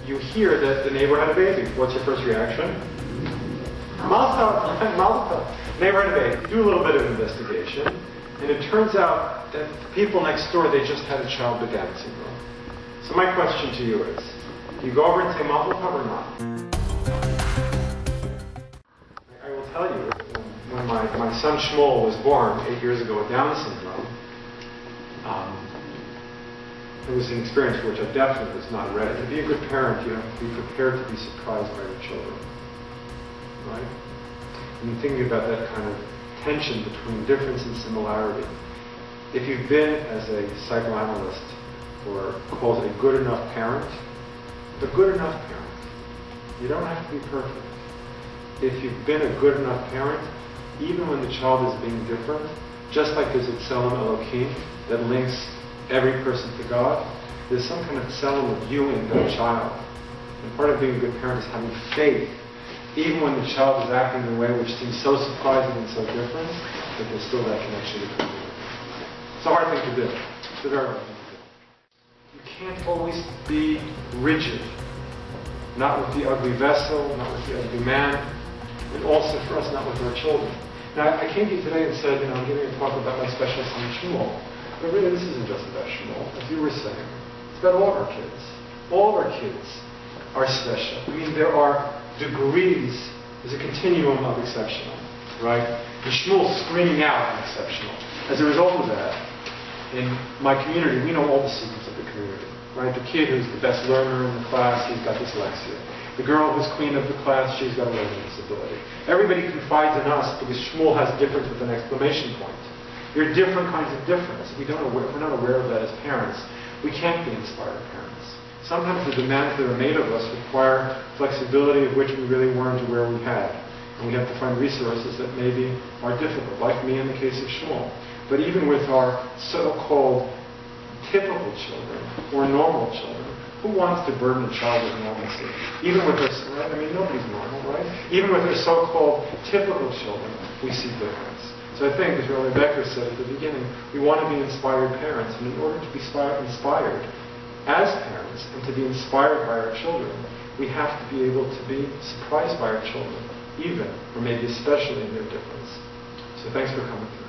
you hear that the neighbor had a baby. What's your first reaction? Mazel tov. Neighbor had a baby. You do a little bit of investigation, and it turns out that the people next door, they just had a child with Down syndrome. So my question to you is, do you go over and say Mazel tov or not? I will tell you, when my son Shmuel was born 8 years ago with Down syndrome, it was an experience for which I definitely was not ready. To be a good parent, you have to be prepared to be surprised by your children. Right? And thinking about that kind of tension between difference and similarity. If you've been, as a psychoanalyst, or called a good enough parent, the good enough parent, you don't have to be perfect. If you've been a good enough parent, even when the child is being different, just like there's a tselem Elohim that links every person to God, there's some kind of tselem of you in that child. And part of being a good parent is having faith, even when the child is acting in a way which seems so surprising and so different, that there's still that connection between you. It's a hard thing to do. It's a very hard thing to do. You can't always be rigid. Not with the ugly vessel, not with the ugly man, and also for us, not with our children. Now, I came to you today and said, I'm giving a talk about my special son Shmuel. But really, this isn't just about Shmuel, as you were saying. It's about all of our kids. All of our kids are special. I mean, there are degrees. There's a continuum of exceptional, right? And Shmuel's screaming out exceptional. As a result of that, in my community, we know all the secrets of the community, right? The kid who's the best learner in the class, he's got dyslexia. The girl who's queen of the class, she's got a learning disability. Everybody confides in us because Shmuel has difference with an exclamation point. There are different kinds of difference. If we're not aware of that as parents, we can't be inspired parents. Sometimes the demands that are made of us require flexibility of which we really weren't aware we had. And we have to find resources that maybe are difficult, like me in the case of Shmuel. But even with our so-called typical children, or normal children, who wants to burden a child with normalcy? Even with their, right? I mean, nobody's normal, right? Even with their so-called typical children, we see difference. So I think, as Rabbi Becker said at the beginning, we want to be inspired parents. And in order to be inspired as parents and to be inspired by our children, we have to be able to be surprised by our children, even, or maybe especially in their difference. So thanks for coming today.